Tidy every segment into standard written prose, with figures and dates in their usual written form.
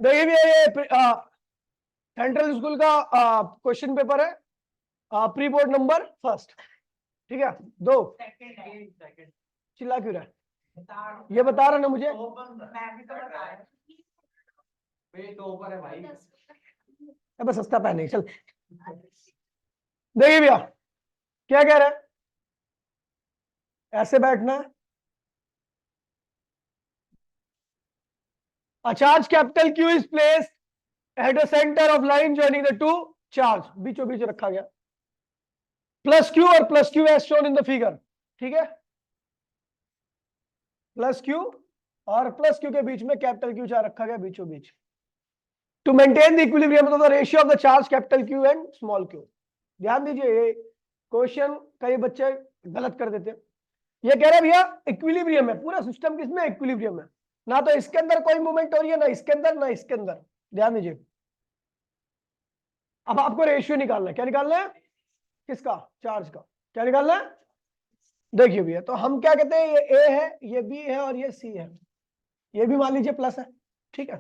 देखिए भैया ये सेंट्रल स्कूल का क्वेश्चन पेपर है, प्री बोर्ड नंबर फर्स्ट। ठीक है, दो चिल्ला क्यों रहा है? ये बता रहा ना मुझे। अब सस्ता पहने चल। देखिए भैया क्या कह रहा है, ऐसे बैठना है। A charge capital Q is placed at the center of line joining the two charge, बीचों बीच रखा गया। प्लस क्यू और plus Q as shown in the figure. ठीक है, प्लस क्यू और प्लस क्यू के बीच में कैपिटल क्यू चार्ज रखा गया बीचों बीच। To maintain the equilibrium of the ratio of the charge capital Q and small Q. ध्यान दीजिए, ये क्वेश्चन कई बच्चे गलत कर देते हैं। ये कह रहे हैं भैया इक्विलिब्रियम है, पूरा सिस्टम किसमें इक्विलिब्रियम है, ना तो इसके अंदर कोई मूवमेंट हो रही है, ना इसके अंदर ना इसके अंदर। ध्यान दीजिए, अब आपको रेशियो निकालना है। क्या निकालना है? किसका? चार्ज का। क्या निकालना है? देखिए भैया, तो हम क्या कहते हैं, ये ए है, ये बी है और ये सी है। ये भी मान लीजिए प्लस है। ठीक है,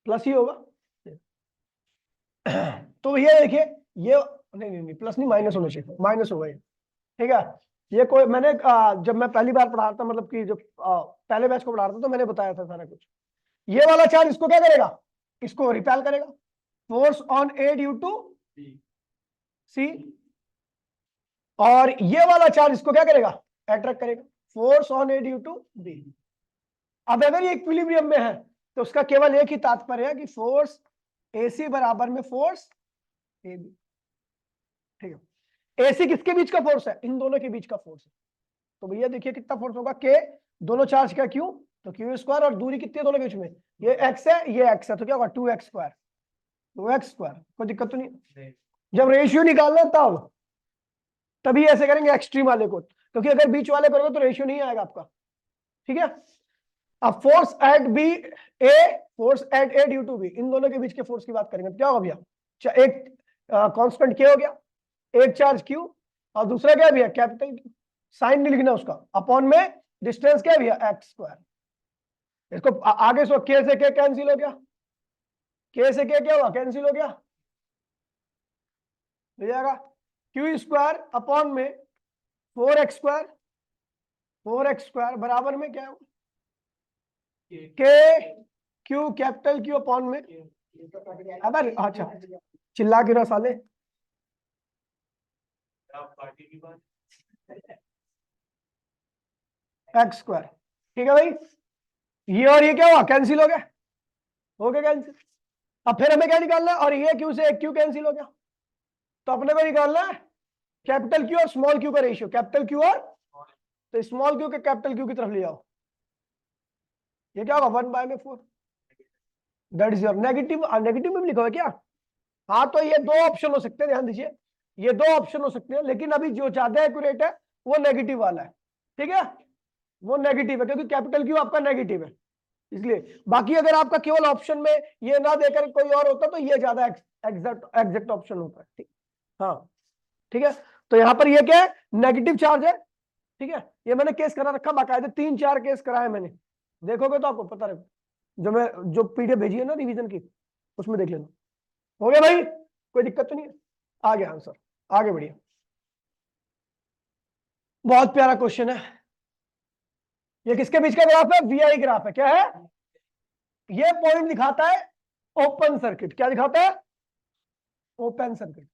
प्लस ही होगा। तो भैया देखिए, ये नहीं प्लस नहीं, माइनस होना चाहिए, माइनस होगा ये। ठीक है, ये कोई मैंने जब मैं पहली बार पढ़ा रहा था, मतलब कि जब पहले बैच को पढ़ा रहा था, तो मैंने बताया था सारा कुछ। ये वाला चार्ज इसको क्या करेगा? इसको रिपेल करेगा। Force on A due to C. और ये वाला चार्ज इसको क्या करेगा? अट्रैक्ट करेगा। Force on A due to B. अब अगर ये इक्विलिब्रियम में है तो उसका केवल एक ही तात्पर्य है कि फोर्स एसी बराबर में फोर्स ए बी। ठीक है, एसी किसके बीच का फोर्स है? इन दोनों के बीच का फोर्स है। तो भैया देखिए कितना फोर्स होगा, के दोनों चार्ज का क्यू, तो क्यू स्क्वायर, और दूरी कितनी है दोनों के बीच में? ये एक्स है, ये एक्स है, तो क्या होगा? 2x square. 2x स्क्वायर, कोई दिक्कत तो नहीं। जब रेशियो निकालना तब तभी ऐसे करेंगे एक्सट्रीम वाले को, क्योंकि अगर बीच वाले करोगे तो रेशियो नहीं आएगा आपका। ठीक है, अब force at B A, force at A due to B, इन दोनों के बीच के फोर्स की बात करेंगे तो क्या होगा भैया? एक कांस्टेंट के हो गया, एक चार्ज क्यू, और दूसरा क्या है भैया? Capital Q. साइन नहीं लिखना उसका, अपॉन में डिस्टेंस क्या है भैया? X square. इसको आगे सो के से के कैंसिल हो गया, के से के क्या हुआ? कैंसिल हो गया, हो जाएगा क्यू स्क्वायर अपॉन में 4x स्क्वायर। 4x स्क्वायर बराबर में क्या होगा? के क्यू कैपिटल क्यू अपॉन में, अगर अच्छा चिल्ला क्यों रहा साले? X square. ठीक है भाई, ये और ये क्या हुआ? कैंसिल हो गया, हो गया कैंसिल। अब फिर हमें क्या निकालना है? और ये क्यू से एक क्यू कैंसिल हो गया, तो अपने को निकालना है कैपिटल क्यू और स्मॉल क्यू का रेशियो। कैपिटल क्यू और, तो स्मॉल क्यू के कैपिटल क्यू की तरफ ले जाओ। ये क्या होगा? 1/4। That is your negative. Negative में भी लिखा है क्या? हाँ, तो ये दो ऑप्शन हो सकते हैं, ध्यान दीजिए, ये दो ऑप्शन हो सकते हैं, लेकिन अभी जो ज्यादा एक्यूरेट है वो नेगेटिव वाला है। ठीक है, वो नेगेटिव है, क्योंकि कैपिटल क्यू आपका नेगेटिव है इसलिए। बाकी अगर आपका केवल ऑप्शन में ये ना देकर कोई और होता तो ये ज्यादा एग्जैक्ट ऑप्शन होता है। ठीक, हाँ ठीक है, तो यहाँ पर ये क्या है? नेगेटिव चार्ज है। ठीक है, ये मैंने केस करा रखा बाकायदे, 3-4 केस कराए मैंने, देखोगे तो आपको पता रहे। जो पीडीएफ भेजी है ना रिवीजन की, उसमें देख लेना। हो गया भाई, कोई दिक्कत तो नहीं है? आ गया आंसर, आगे बढ़िए। बहुत प्यारा क्वेश्चन है। ये किसके बीच का ग्राफ है? वीआई ग्राफ है। क्या है? ये पॉइंट दिखाता है ओपन सर्किट। क्या दिखाता है? Open circuit.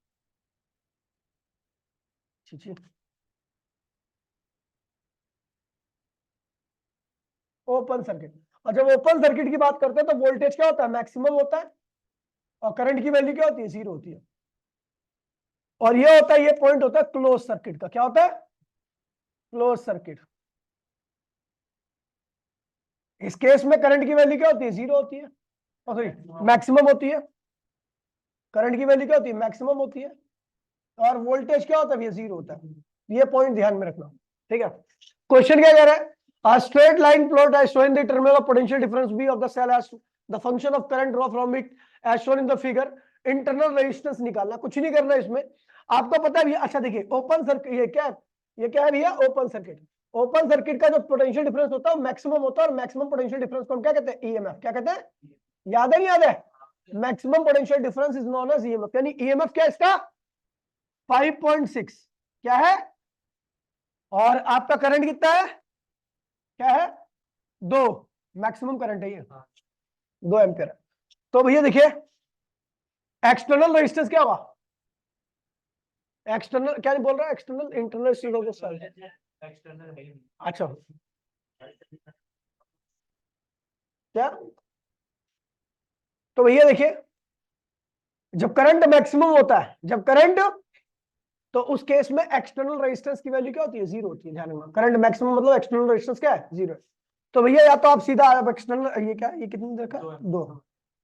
Open circuit. और जब ओपन सर्किट की बात करते हैं तो वोल्टेज क्या होता है? मैक्सिमम होता है, और करंट की वैल्यू क्या होती है? 0 होती है। और ये होता है, ये पॉइंट होता है क्लोज सर्किट का। क्या होता है? Close circuit. इस केस में करंट की वैल्यू क्या होती है? 0 होती है, सॉरी मैक्सिमम होती है। करंट की वैल्यू क्या होती है? मैक्सिमम होती है। और वोल्टेज क्या होता है? ये 0 होता है। ये पॉइंट ध्यान में रखना। ठीक है, क्वेश्चन क्या कह रहा है? A straight line plot as shown in the terminal of potential difference V of the cell as the function of current draw from it as shown in the figure. Internal resistance निकालना, कुछ नहीं करना इसमें, आपको पता है भैया। अच्छा देखिए, ओपन सर्किट, ये क्या है भैया? Open circuit. ओपन सर्किट का जो पोटेंशियल डिफरेंस होता है वो मैक्सिमम होता है, और मैक्सिमम पोटेंशियल डिफरेंस को हम क्या कहते हैं? ईएमएफ। क्या कहते हैं? याद है नहीं याद है? Maximum potential difference is known as EMF, यानी ईएमएफ क्या है इसका? 5.6 क्या है? और आपका करंट कितना है? क्या है? 2, मैक्सिमम करंट है ये 2 एम्पियर। तो भैया देखिए एक्सटर्नल रेजिस्टेंस क्या होगा? एक्सटर्नल क्या नहीं बोल रहा, external internal speed of the cell. अच्छा क्या? तो भैया देखिए जब करंट मैक्सिमम होता है, जब करंट, तो उस केस में एक्सटर्नल रेजिस्टेंस की वैल्यू क्या होती है? 0 होती है। ध्यान रखना करंट मैक्सिमम मतलब एक्सटर्नल रेजिस्टेंस क्या है? 0। तो भैया या तो आप सीधा आप एक्सटर्नल, ये क्या है, ये कितनी देखा? 2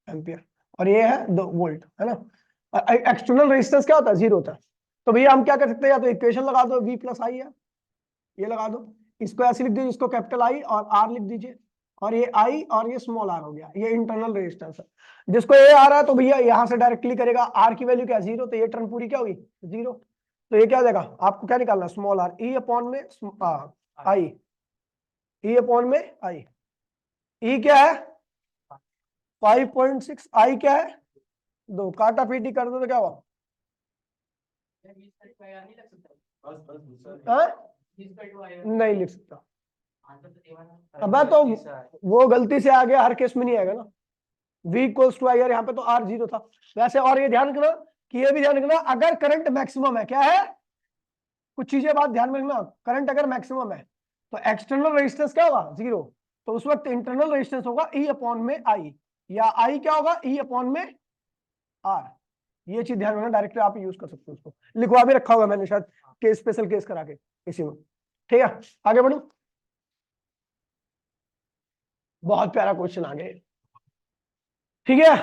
एम्पियर, और ये है 2 वोल्ट, है ना। एक्सटर्नल रेजिस्टेंस क्या होता है? 0 होता है। तो भैया हम क्या कर सकते हैं, या तो इक्वेशन लगा दो V प्लस आई है, ये लगा दो, इसको ऐसे लिख दीजिए, इसको कैपिटल I और R लिख दीजिए, और ये I और ये स्मॉल r हो गया, ये इंटरनल रेजिस्टेंस है। जिसको ये आ रहा है तो भैया यहां से डायरेक्टली करेगा, R की वैल्यू क्या? 0, तो ये टर्म पूरी क्या होगी? 0। तो ये क्या हो जाएगा? आपको क्या निकालना? स्मॉल r, E अपॉन में I, E अपॉन में I। E क्या है? 5.6, I क्या है? 2, काटा पीटी कर दो तो क्या हुआ? नहीं लिख सकता। अब तो वो गलती से आ गया, हर केस में नहीं आएगा ना। V इक्वल्स टू आई, यहाँ पे तो R 0 था वैसे। और ये ध्यान रखना कि ये भी ध्यान रखना, अगर करंट मैक्सिमम है, क्या है, कुछ चीजें बात ध्यान में रखना, करंट अगर मैक्सिमम है तो एक्सटर्नल रेजिस्टेंस क्या होगा? 0। तो उस वक्त इंटरनल रेजिस्टेंस होगा E अपॉन में I, या I क्या होगा? E अपॉन में R। ये चीज ध्यान रखना, डायरेक्टली आप यूज कर सकते हो, उसको लिखवा भी रखा होगा मैंने शायद, केस स्पेशल केस करा के इसी में। ठीक है, आगे बढ़ो। बहुत प्यारा क्वेश्चन आ गया। ठीक है,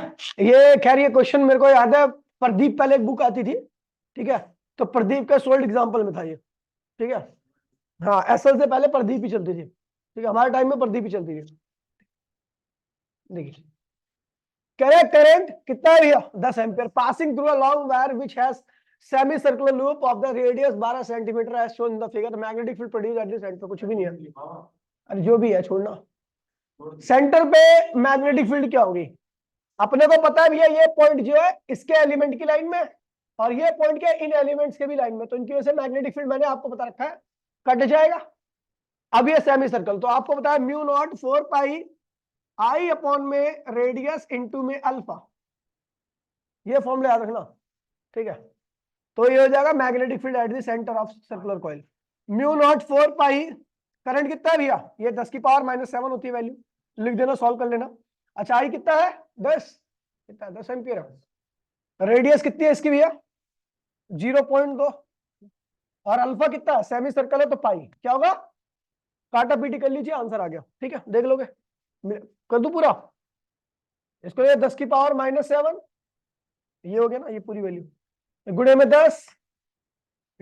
ये खैर ये क्वेश्चन मेरे को याद है, प्रदीप पहले एक बुक आती थी, ठीक है, तो प्रदीप का सोल्ड एग्जांपल में था ये। ठीक है, हाँ एसएल से पहले प्रदीप ही चलती थी। ठीक है, हमारे टाइम में प्रदीप ही चलती थी। देखिए कह रहे करंट कितना है भैया? 10 ampere passing through a long wire which has semicircular loop of the radius 12 centimetre as shown in the figure. Magnetic field produce at the centre, कुछ भी नहीं है, अरे जो भी है छोड़ना। सेंटर पे मैग्नेटिक फील्ड क्या होगी? अपने को पता है भैया, ये पॉइंट जो है इसके एलिमेंट की लाइन में, और ये पॉइंट क्या इन एलिमेंट्स के भी लाइन में, तो इनकी वजह से मैग्नेटिक फील्ड मैंने आपको बता रखा है कट जाएगा। अब ये सेमी सर्कल, तो आपको पता है mu naught 4 pi I upon में रेडियस इनटू में अल्फा, ये फॉर्मूला याद रखना। ठीक है, तो ये हो जाएगा magnetic field at the centre of circular coil. Mu naught 4 pi, current कितना है भैया? ये 10 की पावर -7 होती है वैल्यू, लिख देना, सॉल्व कर लेना। अच्छा I कितना है? 10, कितना? 10 एम्पियर है। रेडियस कितनी है इसकी भैया? 0.2, और अल्फा कितना है? सेमी सर्कल है तो पाई क्या होगा? काटा पीटी कर लीजिए, आंसर आ गया। ठीक है, देख लोगे, कर दूं पूरा इसको? ये 10 की पावर -7, ये हो गया ना, ये पूरी वैल्यू, गुणे में 10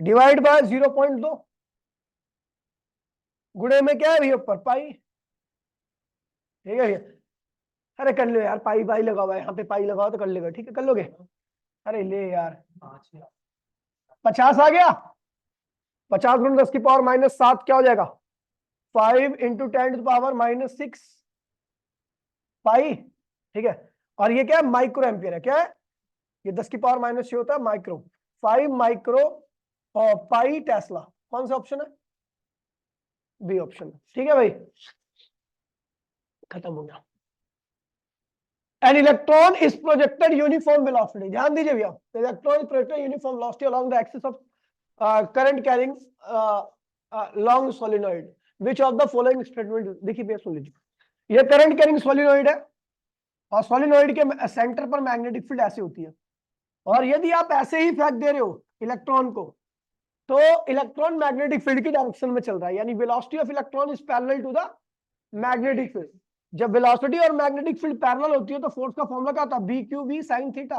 डिवाइड बाय 0.2, गुणे में क्या है भैया ऊपर पाई। ठीक है भैया, अरे कर लो यार, पाई पाई लगा हुआ है यहाँ पे, पाई लगाओ तो कर लेगा। ठीक है, कर लोगे? अरे ले यार, 50 आ गया। 50 गुणे 10 की पावर -7 क्या हो जाएगा? 5 इंटू 10 टू पावर -6 पाई। ठीक है, और ये क्या है? माइक्रो एम्पियर है। क्या है ये? 10 की पावर -6 होता है माइक्रो, 5 माइक्रो और पाई टेस्ला। कौन सा ऑप्शन है? B option. ठीक है भाई, खत्म हो गया। An electron is projected uniform velocity, ध्यान दीजिए भैया, electron is projected uniform velocity along the axis of current carrying long solenoid. Which of the following statement, देखिए भैया सुन लीजिए, ये करंट कैरिंग सोलिनॉइड है, और सोलिनॉइड के सेंटर पर मैग्नेटिक फील्ड ऐसे होती है, और यदि आप ऐसे ही फेंक दे रहे हो इलेक्ट्रॉन को, तो इलेक्ट्रॉन मैग्नेटिक फील्ड की डायरेक्शन में चल रहा है, यानी velocity of electron is parallel to the magnetic field. जब वेलोसिटी और मैग्नेटिक फील्ड पैरेलल होती है तो फोर्स का फॉर्मूला क्या होता है? B Q B sine theta.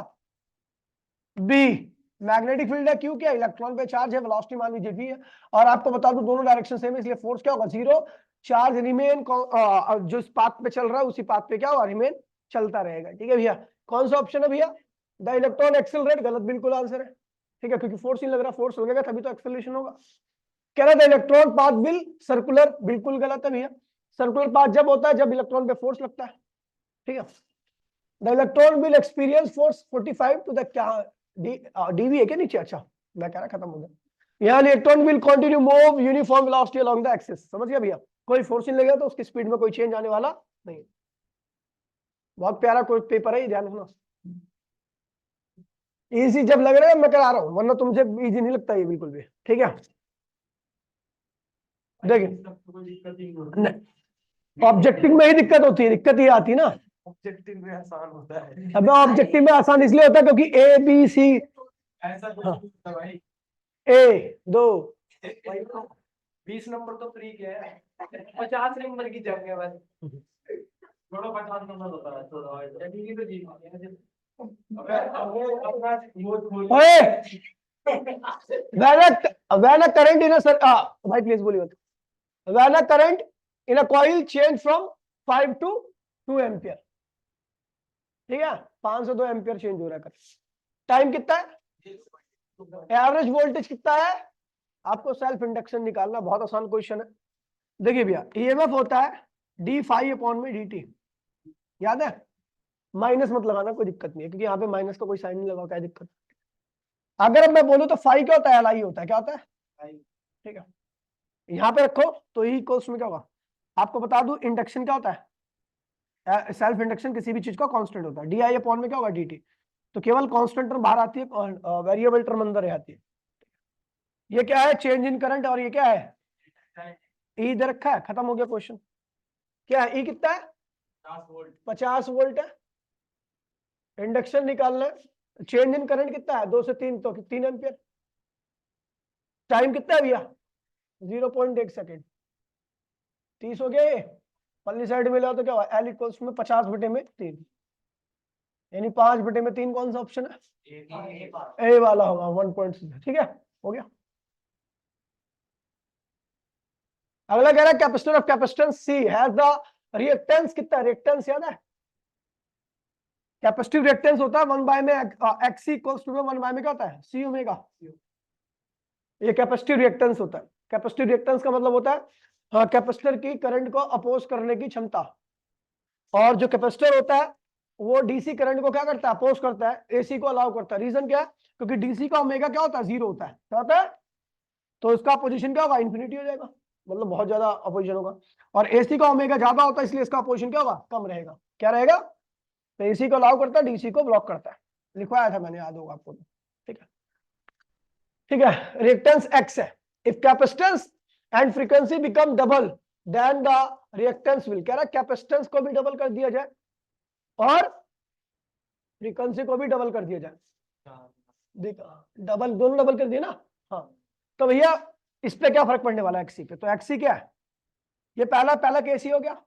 B magnetic field है, क्यू क्या? इलेक्ट्रॉन पे चार्ज है, वेलोसिटी मान लीजिए v है, और आपको बता दूं दोनों डायरेक्शन सेम है, इसलिए फोर्स क्या होगा? 0। चार्ज रिमेन, जो इस पाथ पे चल रहा है उसी पाथ पे क्या होगा? रिमेन चलता रहेगा। ठीक है भैया, कौन सा ऑप्शन है भैया? द इलेक्ट्रॉन एक्सेलरेट, गलत बिल्कुल आंसर है। ठीक है, क्योंकि फोर्स नहीं लग रहा, फोर्स लगेगा तभी तो एक्सेलरेशन होगा। कह रहा था इलेक्ट्रॉन पाथ विल सर्कुलर, बिल्कुल गलत है भैया। सर्कुलर पाथ जब होता है जब इलेक्ट्रॉन पे फोर्स लगता है। ठीक है, the electron will experience force 45 to the क्या डीवी है क्या नीचे? अच्छा मैं कह रहा खत्म हो गया। यहाँ electron will continue move uniform velocity along the axis. समझ गया भैया? कोई फोर्स नहीं लगेगा तो उसकी स्पीड में कोई चेंज आने वाला नहीं। बहुत प्यारा कोई पेपर है, ध्यान रखना। इजी जब लग रहा है मैं करा रहा हूँ, वरना तुमसे इजी नहीं लगता ये बिल्कुल भी। ठीक है, देखिए ऑब्जेक्टिव में ही दिक्कत होती है, दिक्कत ये आती है ना। ऑब्जेक्टिव में आसान होता है। अब ऑब्जेक्टिव में आसान इसलिए होता है क्योंकि ए बी सी, ऐसा कुछ नहीं होता भाई। ए दो 20 नंबर तो फ्री के है, 50 नंबर की जंग है बस। थोड़ा 50 नंबर होता है थोड़ा, ये तो जीत गया। ओए when a current in a भाई प्लीज बोलिए मत। when a current in a coil change from 5 to 2 ampere, ठीक है, 5 से 2 एम्पियर चेंज हो रहा है। टाइम कितना है? एवरेज वोल्टेज कितना है? आपको सेल्फ इंडक्शन निकालना, बहुत आसान क्वेश्चन है। देखिए भैया ईएमएफ होता है डी फाई अपॉन में डी टी, याद है? माइनस मत लगाना, कोई दिक्कत नहीं है, क्योंकि यहाँ पे माइनस का कोई साइन नहीं लगा, क्या दिक्कत? अगर मैं बोलूं तो फाई क्या होता है? एल आई होता है। क्या होता है? ठीक है, यहाँ पे रखो तो ई इक्वल्स में क्या होगा? आपको बता दूं इंडक्शन क्या होता है? सेल्फ इंडक्शन किसी भी चीज का कांस्टेंट होता है। डी आई अपॉन में क्या होगा? D T. तो केवल कांस्टेंट टर्म बाहर आती है और वेरिएबल टर्म अंदर आती है। ये क्या है? Change in current. और ये क्या है? ई इधर रखा है, खत्म हो गया क्वेश्चन। क्या है? ई कितना है? 50 वोल्ट है। इंडक्शन निकालना है, चेंज इन करंट कितना है? 2 से 3, तो 3 एम्पियर। टाइम कितना है भैया? 0.1 सेकेंड। 30 हो गया। ये पल्ली साइड में लो तो क्या हुआ? एल इक्वल्स में 50 बटे में 3, यानी 5 बटे में 3 कौन सा ऑप्शन है? ए वाला होगा 1.6। ठीक है, हो गया। अगला कह रहा है capacitor of capacitance C has the reactance कितना? रिएक्टेंस याद है? कैपेसिटिव रिएक्टेंस होता है 1 बाय में एक्स इक्वल्स टू में 1 बाय में क्या होता है? सी ओमेगा। ये कैपेसिटिव रिएक्टेंस होता है। कैपेसिटिव रिएक्टेंस का मतलब होता है कैपेसिटर की करंट को अपोज करने की क्षमता। और जो कैपेसिटर होता है वो डीसी करंट को क्या करता है? अपोज करता है, एसी को अलाउ करता है। रीजन क्या है? क्योंकि डीसी का ओमेगा क्या होता है? 0 होता है। क्या होता है? तो इसका अपोजिशन क्या होगा? इन्फिनिटी हो जाएगा, मतलब बहुत ज्यादा अपोजिशन होगा। और एसी का ओमेगा ज्यादा होता है, इसलिए इसका अपोजिशन क्या होगा? कम रहेगा। क्या रहेगा? तो एसी को अलाउ करता है, डीसी को ब्लॉक करता है। लिखवाया था मैंने, याद होगा आपको। ठीक है, ठीक है। रिएक्टेंस एक्स है। If capacitance and frequency become double then the reactance will. कह रहा है कैपेसिटेंस को भी डबल कर दिया जाए और फ्रीक्वेंसी को भी डबल कर दिया जाए। देखा, डबल, दोनों डबल कर दिए ना। हाँ, तो भैया इस पे क्या फर्क पड़ने वाला है? एक्सी पे। तो एक्सी क्या है? ये पहला केस ही हो गया।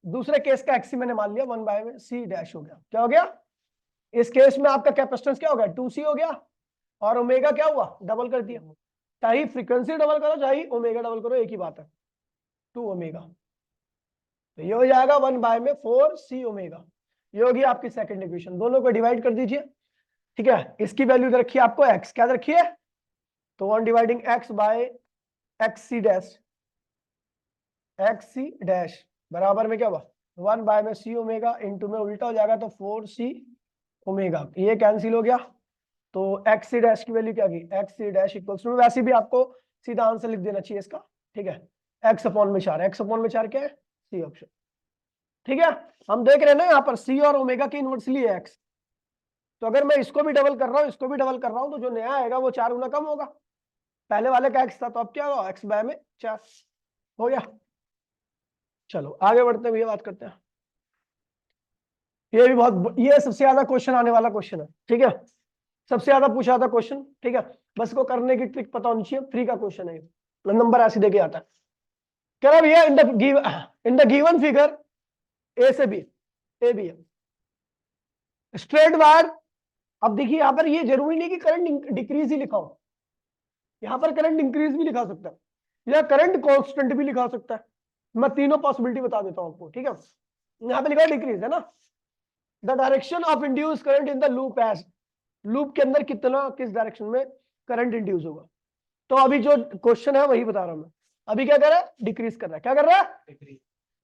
दूसरे केस का एक्सी मैंने मान लिया 1 बाय में सी डैश हो गया। क्या हो गया? इस केस में आपका कैपेसिटेंस क्या हो गया? 2C हो गया। और ओमेगा क्या हुआ? डबल कर दिया। चाहे फ्रीक्वेंसी डबल करो चाहे ओमेगा डबल करो, एक ही बात है, 2 ओमेगा। तो ये हो जाएगा 1 बाय में 4C ओमेगा। ये होगी आपकी सेकंड इक्वेशन। दोनों को डिवाइड कर दीजिए। ठीक है, इसकी वैल्यू इधर रखिए, आपको एक्स क्या रखिए? तो 1 dividing X by X C dash, X C dash बराबर में क्या हुआ? 1 बाय में सी ओमेगा, इंटू में उल्टा हो जाएगा तो 4C ओमेगा। ये कैंसिल हो गया। तो एक्स सी डैश की वैल्यू क्या की? X C dash equals to, वैसे भी आपको सीधा आंसर लिख देना चाहिए इसका। ठीक है, एक्स अपॉन में 4। एक्स अपॉन में 4 क्या है? C option. ठीक है, हम देख रहे हैं ना यहाँ पर सी और ओमेगा की इनवर्सली है एक्स। तो अगर मैं इसको भी डबल कर रहा हूँ, इसको भी डबल कर रहा हूँ, तो जो नया आएगा वो 4 गुना कम होगा। पहले वाले का एक्स था, तो अब क्या होगा? एक्स बाय में 4 हो गया। चलो आगे बढ़ते हैं, भैया बात करते हैं। ये भी बहुत, ये सबसे ज्यादा क्वेश्चन आने वाला क्वेश्चन है। ठीक है, सबसे ज्यादा पूछा था क्वेश्चन। ठीक है, बस इसको करने की ट्रिक पता होनी चाहिए। फ्री का क्वेश्चन है, नंबर ऐसे देके आता है। कह रहा भैया in the given figure A से बी, ए बी है स्ट्रेट वायर। अब देखिए यहाँ पर ये जरूरी नहीं कि करंट डिक्रीज ही लिखा हो, यहाँ पर करंट इंक्रीज भी लिखा सकता है या करंट कांस्टेंट भी लिखा सकता है। मैं तीनों पॉसिबिलिटी बता देता हूं आपको। ठीक है, यहाँ पे लिखा है डिक्रीज है ना। The direction of induce current in the loop as, loop के अंदर कितना, किस डायरेक्शन में करंट इंड्यूस होगा। तो अभी जो क्वेश्चन है वही बता रहा हूं मैं। अभी क्या कर रहा है? डिक्रीज कर रहा है। क्या कर रहा है?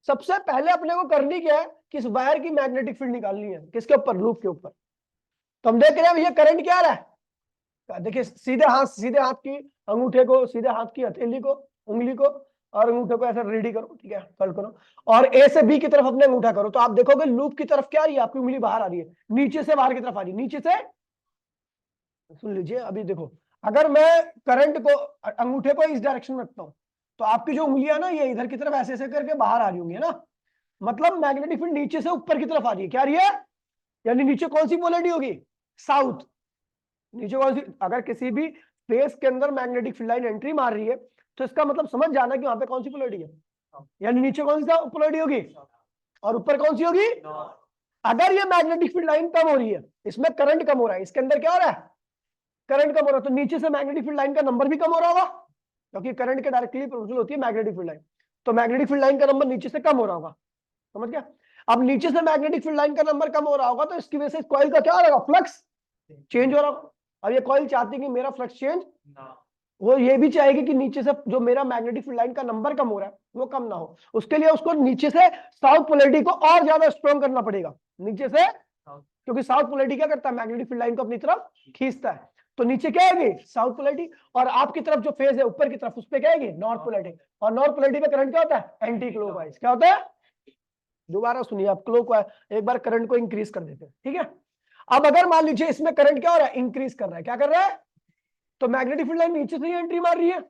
सबसे पहले अपने को करनी क्या है कि इस वायर की मैग्नेटिक फील्ड निकालनी है। किसके ऊपर? लूप के ऊपर। तो हम देख रहे हैं ये करंट क्या आ रहा है, देखिए सीधे हाथ की अंगूठे को, सीधे हाथ की हथेली को, उंगली को और अंगूठे को ऐसा रेडी करो, ठीक है, फोल्ड करो और ए से बी की तरफ अपने अंगूठा करो। तो आप देखोगे लूप की तरफ क्या आ रही है, आपकी उंगली बाहर आ रही है, नीचे से बाहर की तरफ आ रही है, नीचे से। सुन लीजिए, अभी देखो, अगर मैं करंट को, अंगूठे को इस डायरेक्शन में रखता हूं तो आपकी जो उंगलियां ना ये इधर की तरफ ऐसे ऐसे करके बाहर आ रही होंगी ना, मतलब मैग्नेटिक फील्ड नीचे से ऊपर की तरफ आ रही है। क्या आ रही है? यानी नीचे कौन सी पोलैरिटी होगी? साउथ। नीचे कौन सी? अगर किसी भी फेस के अंदर मैग्नेटिक फील्ड लाइन एंट्री मार रही है तो इसका मतलब समझ जाना कि वहां पे कौन सी पोलैरिटी है, यानी नीचे कौन सी पोलैरिटी होगी और ऊपर कौन सी होगी। अगर ये मैग्नेटिक फील्ड लाइन कम हो रही है, इसमें करंट कम हो रहा है, इसके अंदर क्या हो रहा है, करंट कम हो रहा है, तो नीचे से मैग्नेटिक फील्ड लाइन का नंबर भी कम हो रहा होगा, क्योंकि करंट के डायरेक्टली प्रोपोर्शनल होती है मैग्नेटिक फील्ड लाइन। तो मैग्नेटिक फील्ड लाइन का नंबर नीचे से कम हो रहा होगा, समझ गया। अब नीचे से मैग्नेटिक फील्ड लाइन का नंबर कम हो रहा होगा तो इसकी वजह से कॉइल का क्या हो रहा होगा, फ्लक्स चेंज हो रहा होगा। अब ये कॉइल चाहती है कि मेरा फ्लक्स चेंज, वो ये भी चाहेगी कि नीचे से जो मेरा मैग्नेटिक फील्ड लाइन का नंबर कम हो रहा है वो कम ना हो। उसके लिए उसको नीचे से साउथ पोलैरिटी को और ज्यादा स्ट्रॉन्ग करना पड़ेगा, नीचे से, क्योंकि साउथ पोलैरिटी क्या करता है, मैग्नेटिक फील्ड लाइन को अपनी तरफ खींचता है। तो नीचे क्या आएगी, साउथ पोलैरिटी, और आपकी तरफ जो फेज है ऊपर की तरफ उस पर क्या आएगी, नॉर्थ पोलैरिटी। और नॉर्थ पोलैरिटी में करंट क्या होता है, एंटी क्लॉकवाइज। क्या होता है, दोबारा सुनिए आप, क्लॉकवाइज एक बार करंट को इंक्रीज कर देते हैं, ठीक है। अब अगर मान लीजिए इसमें करंट क्या हो रहा है, इंक्रीज कर रहा है, क्या कर रहा है, तो मैग्नेटिक फील्ड लाइन नीचे से ही एंट्री मार रही है,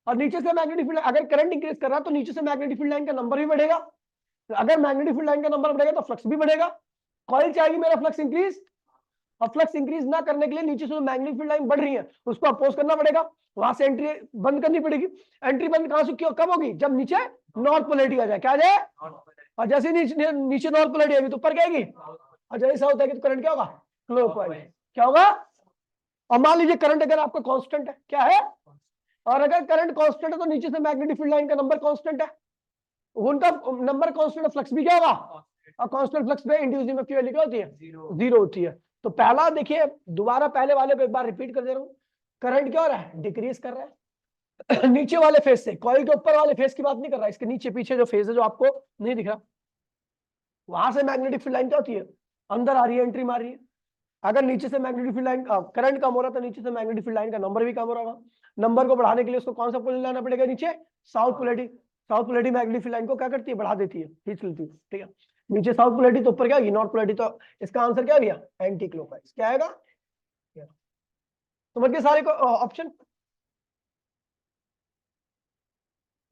और नीचे से मैग्नेटिक फील्ड, अगर करंट इंक्रीज कर रहा है तो नीचे से मैग्नेटिक फील्ड लाइन का नंबर भी बढ़ेगा। तो अगर मैग्नेटिक फील्ड लाइन का नंबर बढ़ेगा तो फ्लक्स भी बढ़ेगा। कॉइल चाहेगी मेरा फ्लक्स इंक्रीज, और फ्लक्स इंक्रीज ना करने के लिए नीचे से मैग्नेटिक फील्ड लाइन बढ़ रही है उसको अपोज करना पड़ेगा, वहां से एंट्री बंद करनी पड़ेगी। एंट्री बंद कहां से क्यों कब होगी, जब नीचे नॉर्थ पोलैरिटी आ जाए। क्या आ जाए, और जैसे नीचे नॉर्थ पोलैरिटी आएगी तो ऊपर क्या आएगी, और जैसे ऐसा होता है कि तो करंट क्या होगा, क्लॉकवाइज। क्या होगा, और मान लीजिए करंट अगर आपका कांस्टेंट है, क्या है, और अगर करंट कांस्टेंट है तो नीचे से मैग्नेटिक फील्ड लाइन का नंबर कांस्टेंट है, उनका नंबर कांस्टेंट, फ्लक्स भी क्या होगा, और कांस्टेंट फ्लक्स पे इंड्यूस ईएमएफ की वैल्यू क्या होती है, जीरो होती है। तो पहला देखिए, दोबारा पहले वाले को एक बार रिपीट कर दे रहा हूं, करंट क्या हो रहा है, डिक्रीज कर रहा है नीचे वाले फेज से, कॉइल के ऊपर वाले फेज की बात नहीं कर रहा, इसके नीचे पीछे जो फेज है जो आपको नहीं दिख रहा, वहां से मैग्नेटिक फील्ड लाइन क्या होती है, अंदर आ रही है, एंट्री मार रही है। अगर नीचे से मैग्नेटिक फील्ड लाइन करंट कम हो रहा है तो नीचे से मैग्नेटिक फील्ड लाइन का नंबर भी कम हो रहा होगा। नंबर को बढ़ाने के लिए उसको कौन सा पोलैरिटी लाना पड़ेगा, नीचे south polarity. South polarity magnetic field line को क्या करती है, बढ़ा देती है, खींच लेती है, ठीक है। नीचे साउथ पोलैरिटी तो ऊपर क्या होगी, नॉर्थ पोलैरिटी। तो इसका आंसर क्या हो गया, एंटी क्लॉकवाइज। क्या आएगा, समझ गए सारे को ऑप्शन।